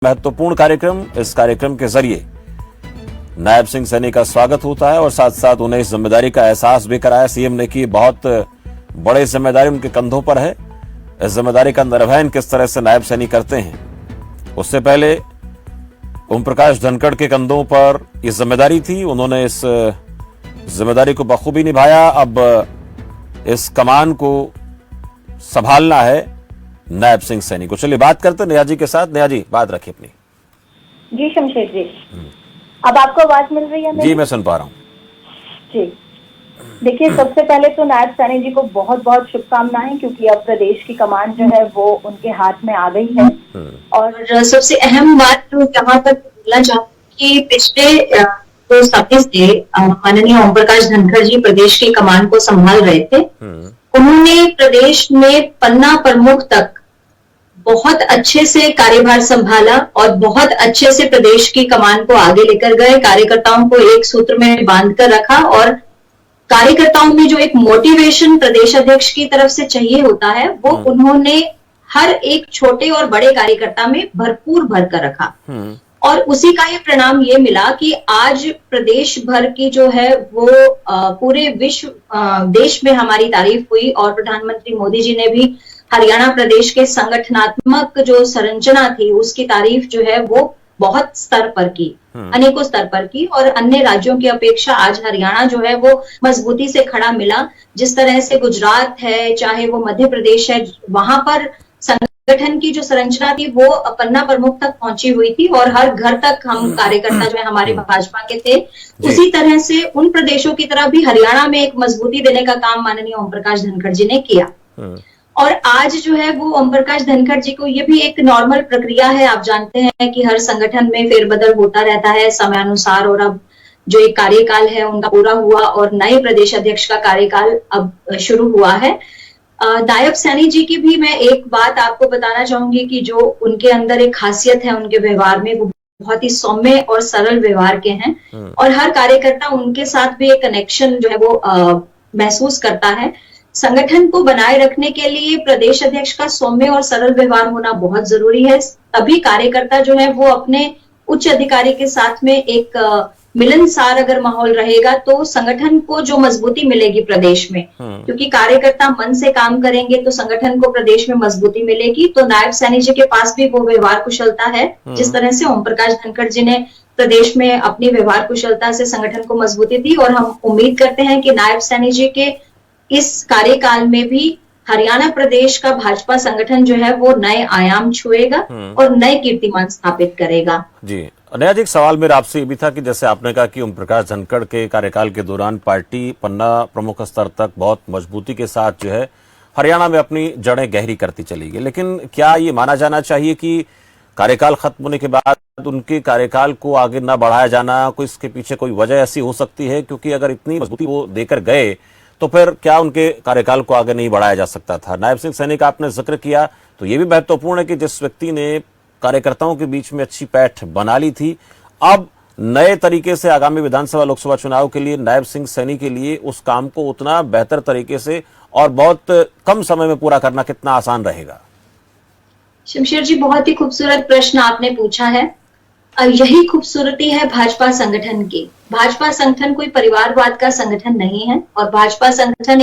महत्वपूर्ण कार्यक्रम। इस कार्यक्रम के जरिए नायब सिंह सैनी का स्वागत होता है और साथ साथ उन्हें इस जिम्मेदारी का एहसास भी कराया सीएम ने कि बहुत बड़ी जिम्मेदारी उनके कंधों पर है। इस जिम्मेदारी का निर्वहन किस तरह से नायब सैनी करते हैं, उससे पहले ओम प्रकाश धनखड़ के कंधों पर यह जिम्मेदारी थी। उन्होंने इस जिम्मेदारी को बखूबी निभाया। अब इस कमान को संभालना है नायब सिंह सैनी को। चलिए बात करते हैं नेहा जी के साथ। नेहा जी, बात रखिए अपनी। जी शमशेर जी, अब आपको आवाज मिल रही है मेरी? जी मैं सुन पा रहा हूँ जी। देखिए, सबसे पहले तो नायब सैनी जी को बहुत बहुत शुभकामनाएं, क्योंकि अब प्रदेश की कमान जो है वो उनके हाथ में आ गई है। और सबसे अहम बात तो यहाँ तक बोलना चाहूँ कि पिछले जो समय से माननीय ओम प्रकाश धनखड़ जी प्रदेश की कमान को संभाल रहे थे, उन्होंने प्रदेश में पन्ना प्रमुख तक बहुत अच्छे से कार्यभार संभाला और बहुत अच्छे से प्रदेश की कमान को आगे लेकर गए। कार्यकर्ताओं को एक सूत्र में बांधकर रखा और कार्यकर्ताओं में जो एक मोटिवेशन प्रदेश अध्यक्ष की तरफ से चाहिए होता है, वो उन्होंने हर एक छोटे और बड़े कार्यकर्ता में भरपूर भरकर रखा। और उसी का ये परिणाम ये मिला कि आज प्रदेश भर की जो है वो पूरे विश्व देश में हमारी तारीफ हुई और प्रधानमंत्री मोदी जी ने भी हरियाणा प्रदेश के संगठनात्मक जो संरचना थी उसकी तारीफ जो है वो बहुत स्तर पर की, अनेकों स्तर पर की। और अन्य राज्यों की अपेक्षा आज हरियाणा जो है वो मजबूती से खड़ा मिला। जिस तरह से गुजरात है, चाहे वो मध्य प्रदेश है, वहां पर संगठन की जो संरचना थी वो पन्ना प्रमुख तक पहुंची हुई थी और हर घर तक हम कार्यकर्ता जो है हमारे भाजपा के थे। उसी तरह से उन प्रदेशों की तरह भी हरियाणा में एक मजबूती देने का काम माननीय ओम प्रकाश धनखड़ जी ने किया। और आज जो है वो ओम प्रकाश धनखड़ जी को ये भी एक नॉर्मल प्रक्रिया है। आप जानते हैं कि हर संगठन में फेरबदल होता रहता है समयानुसार, और अब जो एक कार्यकाल है उनका पूरा हुआ और नए प्रदेश अध्यक्ष का कार्यकाल अब शुरू हुआ है। नायब सैनी जी की भी मैं एक बात आपको बताना चाहूंगी कि जो उनके अंदर एक खासियत है उनके व्यवहार में, वो बहुत ही सौम्य और सरल व्यवहार के हैं और हर कार्यकर्ता उनके साथ भी एक कनेक्शन जो है वो महसूस करता है। संगठन को बनाए रखने के लिए प्रदेश अध्यक्ष का सौम्य और सरल व्यवहार होना बहुत जरूरी है। तभी कार्यकर्ता जो है वो अपने उच्च अधिकारी के साथ में एक मिलनसार अगर माहौल रहेगा तो संगठन को जो मजबूती मिलेगी प्रदेश में, क्योंकि कार्यकर्ता मन से काम करेंगे तो संगठन को प्रदेश में मजबूती मिलेगी। तो नायब सैनी जी के पास भी वो व्यवहार कुशलता है, जिस तरह से ओम प्रकाश धनखड़ जी ने प्रदेश में अपनी व्यवहार कुशलता से संगठन को मजबूती दी। और हम उम्मीद करते हैं कि नायब सैनी जी के इस कार्यकाल में भी हरियाणा प्रदेश का भाजपा संगठन जो है वो नए आयाम छुएगा और नए कीर्तिमान स्थापित करेगा। जी नेहा जी, एक सवाल मेरा आपसे ये भी था कि जैसे आपने कहा कि ओम प्रकाश धनखड़ के कार्यकाल के दौरान पार्टी पन्ना प्रमुख स्तर तक बहुत मजबूती के साथ जो है हरियाणा में अपनी जड़ें गहरी करती चली गई, लेकिन क्या ये माना जाना चाहिए कि कार्यकाल खत्म होने के बाद उनके कार्यकाल को आगे न बढ़ाया जाना, कोई इसके पीछे कोई वजह ऐसी हो सकती है? क्योंकि अगर इतनी मजबूती वो देकर गए तो फिर क्या उनके कार्यकाल को आगे नहीं बढ़ाया जा सकता था? नायब सिंह सैनी का आपने जिक्र किया तो ये भी महत्वपूर्ण है कि जिस व्यक्ति ने कार्यकर्ताओं के बीच में अच्छी पैठ बना ली थी, अब नए तरीके से आगामी विधानसभा लोकसभा चुनाव के लिए नायब सिंह सैनी के लिए उस काम को उतना बेहतर तरीके से और बहुत कम समय में पूरा करना कितना आसान रहेगा? शमशेर जी, बहुत ही खूबसूरत प्रश्न आपने पूछा है। यही खूबसूरती है भाजपा संगठन की। भाजपा संगठन कोई परिवारवाद का संगठन नहीं है और भाजपा संगठन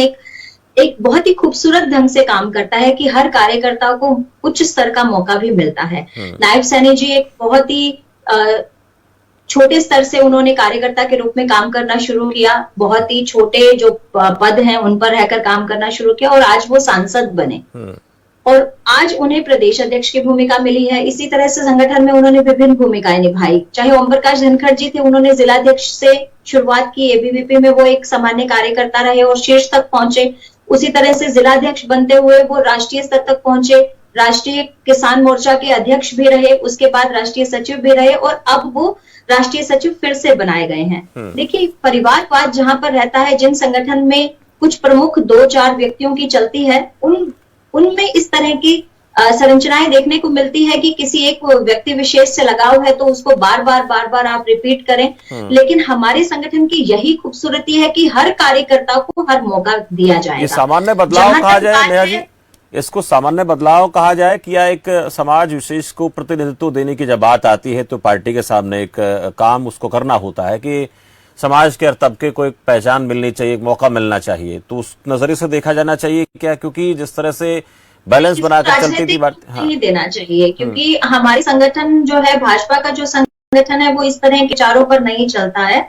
एक बहुत ही खूबसूरत ढंग से काम करता है कि हर कार्यकर्ता को उच्च स्तर का मौका भी मिलता है। नायब सैनी जी एक बहुत ही छोटे स्तर से उन्होंने कार्यकर्ता के रूप में काम करना शुरू किया, बहुत ही छोटे जो पद हैं उन पर रहकर काम करना शुरू किया और आज वो सांसद बने और आज उन्हें प्रदेश अध्यक्ष की भूमिका मिली है। इसी तरह से संगठन में उन्होंने विभिन्न भूमिकाएं निभाई। चाहे ओम प्रकाश धनखड़ जी थे, उन्होंने जिलाध्यक्ष से शुरुआत की, एबीवीपी में वो एक सामान्य कार्यकर्ता रहे और शीर्ष तक पहुंचे। उसी तरह से जिलाध्यक्ष बनते हुए वो राष्ट्रीय स्तर तक पहुंचे, राष्ट्रीय किसान मोर्चा के अध्यक्ष भी रहे, उसके बाद राष्ट्रीय सचिव भी रहे और अब वो राष्ट्रीय सचिव फिर से बनाए गए हैं। देखिए, परिवारवाद जहां पर रहता है, जिन संगठन में कुछ प्रमुख 2-4 व्यक्तियों की चलती है, उनमें इस तरह की संरचनाएं देखने को मिलती है कि किसी एक व्यक्ति विशेष से लगाव है तो उसको बार बार आप रिपीट करें। लेकिन हमारे संगठन की यही खूबसूरती है कि हर कार्यकर्ता को हर मौका दिया जाएगा। ये सामान्य बदलाव कहा जाए नेहा जी, इसको सामान्य बदलाव कहा जाए कि या एक समाज विशेष को प्रतिनिधित्व देने की जब बात आती है तो पार्टी के सामने एक काम उसको करना होता है कि समाज के हर तबके को एक पहचान मिलनी चाहिए, एक मौका मिलना चाहिए, तो उस नजरिए से देखा जाना चाहिए क्या? क्योंकि जिस तरह से बैलेंस बनाकर चलती थी बात, नहीं देना चाहिए, क्योंकि हमारे संगठन जो है, भाजपा का जो संगठन है, वो इस तरह के विचारों पर नहीं चलता है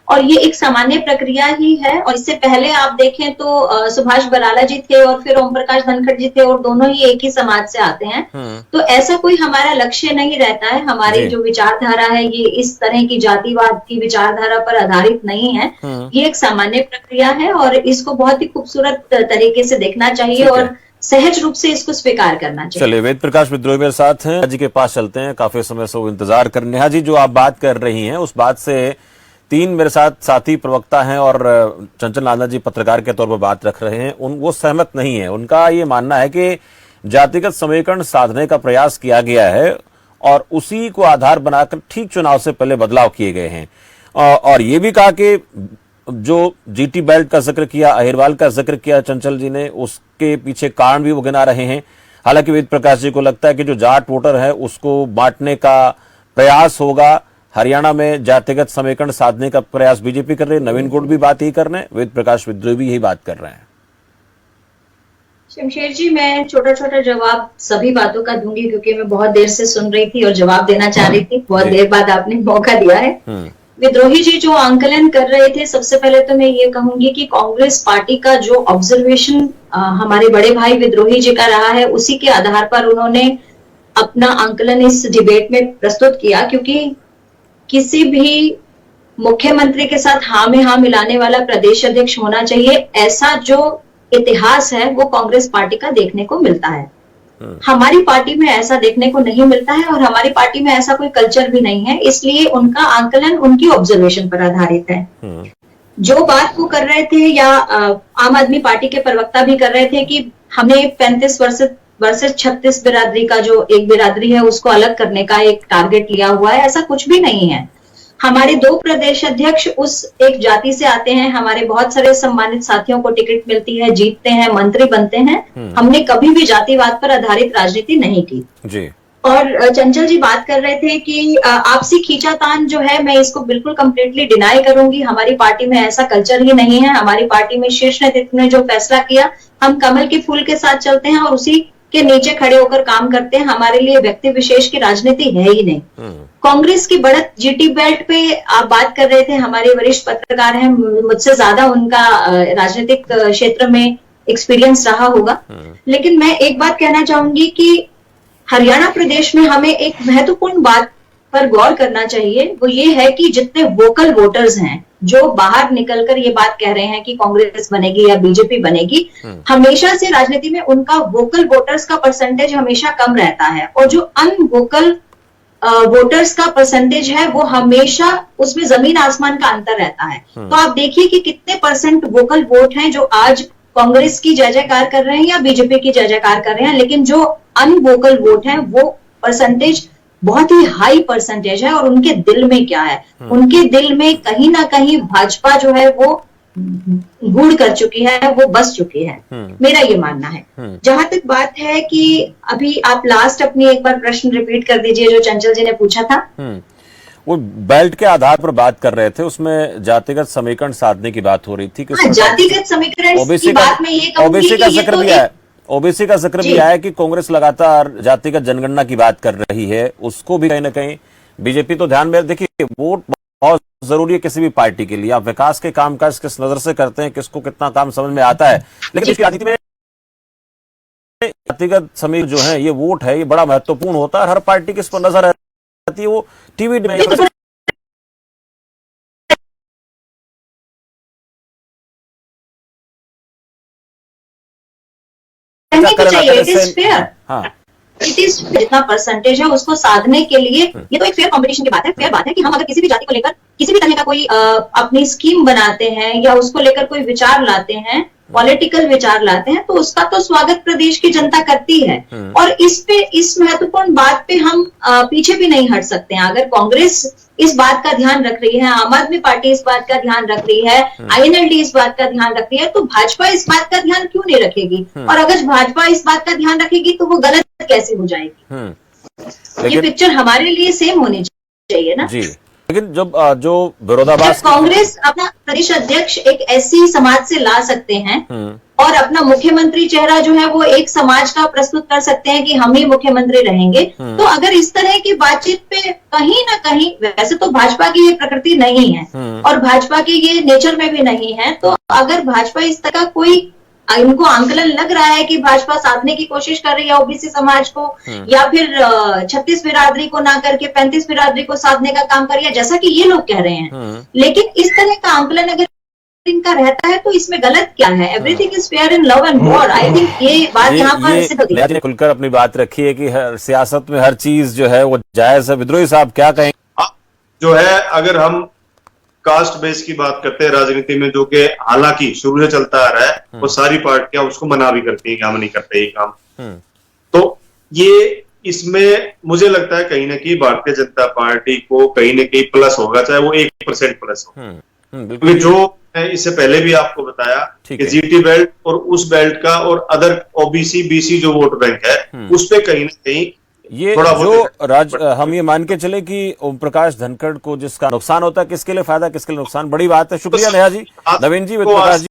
और ये एक सामान्य प्रक्रिया ही है। और इससे पहले आप देखें तो सुभाष बराला जी थे और फिर ओम प्रकाश धनखड़ जी थे और दोनों ही एक ही समाज से आते हैं। तो ऐसा कोई हमारा लक्ष्य नहीं रहता है। हमारी जो विचारधारा है ये इस तरह की जातिवाद की विचारधारा पर आधारित नहीं है। ये एक सामान्य प्रक्रिया है और इसको बहुत ही खूबसूरत तरीके से देखना चाहिए और सहज रूप से इसको स्वीकार करना चाहिए। चलिए, वेद प्रकाश विद्रोही मेरे साथ हैं, नेहा जी के पास चलते हैं, काफी समय से वो इंतजार कर। नेहा जी, जो आप बात कर रही हैं उस बात से तीन मेरे साथ साथी प्रवक्ता हैं और चंचल नाना जी पत्रकार के तौर पर बात रख रहे हैं, वो सहमत नहीं है। उनका ये मानना है कि जातिगत समीकरण साधने का प्रयास किया गया है और उसी को आधार बनाकर ठीक चुनाव से पहले बदलाव किए गए हैं। और ये भी कहा कि जो जीटी बेल्ट का जिक्र किया, अहिरवाल का जिक्र किया चंचल जी ने, उसके पीछे कारण भी वो गिना रहे हैं। हालांकि वेद प्रकाश जी को लगता है कि जो जाट वोटर है उसको बांटने का प्रयास होगा। हरियाणा में जातिगत समीकरण साधने का प्रयास बीजेपी कर रही है, नवीन गुट भी बात यही कर रहे हैं, वेद प्रकाश विद्रोही भी यही बात कर रहे हैं। शमशेर जी, मैं छोटा छोटा जवाब सभी बातों का दूंगी क्योंकि मैं बहुत देर से सुन रही थी और जवाब देना चाह रही थी। बहुत देर बाद आपने मौका दिया है। विद्रोही जी जो आंकलन कर रहे थे, सबसे पहले तो मैं ये कहूंगी कि कांग्रेस पार्टी का जो ऑब्जर्वेशन हमारे बड़े भाई विद्रोही जी का रहा है, उसी के आधार पर उन्होंने अपना आंकलन इस डिबेट में प्रस्तुत किया। क्योंकि किसी भी मुख्यमंत्री के साथ हाँ में हाँ मिलाने वाला प्रदेश अध्यक्ष होना चाहिए, ऐसा जो इतिहास है वो कांग्रेस पार्टी का देखने को मिलता है। हमारी पार्टी में ऐसा देखने को नहीं मिलता है और हमारी पार्टी में ऐसा कोई कल्चर भी नहीं है, इसलिए उनका आंकलन उनकी ऑब्जर्वेशन पर आधारित है। जो बात वो कर रहे थे या आम आदमी पार्टी के प्रवक्ता भी कर रहे थे कि हमें 35 वर्सेस 36 बिरादरी का जो एक बिरादरी है उसको अलग करने का एक टारगेट लिया हुआ है, ऐसा कुछ भी नहीं है। हमारे दो प्रदेश अध्यक्ष उस एक जाति से आते हैं। हमारे बहुत सारे सम्मानित साथियों को टिकट मिलती है, जीतते हैं, मंत्री बनते हैं। हमने कभी भी जातिवाद पर आधारित राजनीति नहीं की जी। और चंचल जी बात कर रहे थे कि आपसी खींचातान जो है, मैं इसको बिल्कुल कंप्लीटली डिनाई करूंगी। हमारी पार्टी में ऐसा कल्चर ही नहीं है। हमारी पार्टी में शीर्ष नेतृत्व ने जो फैसला किया, हम कमल के फूल के साथ चलते हैं और उसी के नीचे खड़े होकर काम करते हैं। हमारे लिए व्यक्ति विशेष की राजनीति है ही नहीं। कांग्रेस की बढ़त जीटी बेल्ट पे आप बात कर रहे थे, हमारे वरिष्ठ पत्रकार हैं, मुझसे ज्यादा उनका राजनीतिक क्षेत्र में एक्सपीरियंस रहा होगा। लेकिन मैं एक बात कहना चाहूंगी कि हरियाणा प्रदेश में हमें एक महत्वपूर्ण बात पर गौर करना चाहिए, वो ये है कि जितने वोकल वोटर्स हैं जो बाहर निकलकर ये बात कह रहे हैं कि कांग्रेस बनेगी या बीजेपी बनेगी, हमेशा से राजनीति में उनका वोकल वोटर्स का परसेंटेज हमेशा कम रहता है और जो अनवोकल वोटर्स का परसेंटेज है वो हमेशा उसमें जमीन आसमान का अंतर रहता है। तो आप देखिए कि कितने परसेंट वोकल वोट हैं जो आज कांग्रेस की जय जयकार कर रहे हैं या बीजेपी की जय जयकार कर रहे हैं, लेकिन जो अनवोकल वोट हैं वो परसेंटेज बहुत ही हाई परसेंटेज है। और उनके दिल में क्या है, उनके दिल में कहीं ना कहीं भाजपा जो है वो गूढ़ कर चुकी है, वो बस चुकी है, मेरा ये मानना है। जहां तक बात है कि अभी आप लास्ट अपनी एक बार प्रश्न रिपीट कर दीजिए जो चंचल जी ने पूछा था। वो बेल्ट के आधार पर बात कर रहे थे, उसमें जातिगत समीकरण साधने की बात हो रही थी। जातिगत समीकरण की बात में ये ओबीसी का जिक्र भी है, ओबीसी का जिक्र भी आया कि कांग्रेस लगातार जातिगत जनगणना की बात कर रही है, उसको भी कहीं ना कहीं बीजेपी तो ध्यान में। देखिए, वोट बहुत जरूरी है किसी भी पार्टी के लिए। आप विकास के कामकाज किस नजर से करते हैं, किसको कितना काम समझ में आता है, लेकिन इसकी राजनीति में जातिगत समीकरण जो है, ये वोट है, ये बड़ा महत्वपूर्ण होता है। हर पार्टी की इस पर नजर रहती है, वो टीवी में जितना परसेंटेज है उसको साधने के लिए ये तो एक फेयर कंपटीशन की बात है। फेयर बात है कि हम अगर किसी भी जाति को लेकर किसी भी तरह का कोई अपनी स्कीम बनाते हैं या उसको लेकर कोई विचार लाते हैं पॉलिटिकल विचार लाते हैं, तो उसका तो स्वागत प्रदेश की जनता करती है। और इस महत्वपूर्ण बात पे हम पीछे भी नहीं हट सकते हैं। अगर कांग्रेस इस बात का ध्यान रख रही है, आम आदमी पार्टी इस बात का ध्यान रख रही है, आईएनएलडी इस बात का ध्यान रख रही है, तो भाजपा इस बात का ध्यान क्यों नहीं रखेगी? और अगर भाजपा इस बात का ध्यान रखेगी तो वो गलत कैसे हो जाएगी? ये पिक्चर हमारे लिए सेम होनी चाहिए ना जी। लेकिन जब जो विरोधाभास कांग्रेस अपना प्रदेश अध्यक्ष एक ऐसी समाज से ला सकते हैं और अपना मुख्यमंत्री चेहरा जो है वो एक समाज का प्रस्तुत कर सकते हैं कि हम ही मुख्यमंत्री रहेंगे, तो अगर इस तरह की बातचीत पे कहीं ना कहीं, वैसे तो भाजपा की ये प्रकृति नहीं है और भाजपा के ये नेचर में भी नहीं है, तो अगर भाजपा इस तरह का कोई इनको आंकलन लग रहा है कि भाजपा साधने की कोशिश कर रही है ओबीसी समाज को, या फिर 36 बिरादरी को ना करके 35 बिरादरी को साधने का काम कर रही है, जैसा कि ये लोग कह रहे हैं, लेकिन इस तरह का आंकलन अगर इनका रहता है तो इसमें गलत क्या है? Everything is fair in love and war. I think ये बात यहाँ पर सिद्ध होती है। खुलकर अपनी बात रखी है कि सियासत में हर चीज जो है वो जायज है। विद्रोही साहब क्या कहेंगे? जो है, अगर हम कास्ट बेस की बात करते हैं राजनीति में, जो कि हालांकि शुरू से चलता आ रहा है, वो सारी पार्टियां उसको मना भी करती हैं कि हम नहीं करते ये काम। तो ये इसमें मुझे लगता है कहीं ना कहीं भारतीय जनता पार्टी को कहीं ना कहीं प्लस होगा, चाहे वो 1% प्लस हो। क्योंकि जो इससे पहले भी आपको बताया कि जीटी बेल्ट और उस बेल्ट का और अदर ओबीसी बीसी जो वोट बैंक है, उस पे कहीं ना कहीं ये जो हम ये मान के चले कि ओम प्रकाश धनखड़ को जिसका नुकसान होता है, किसके लिए फायदा किसके लिए नुकसान, बड़ी बात है। शुक्रिया नेहा जी, नवीन जी, विद्रोही जी।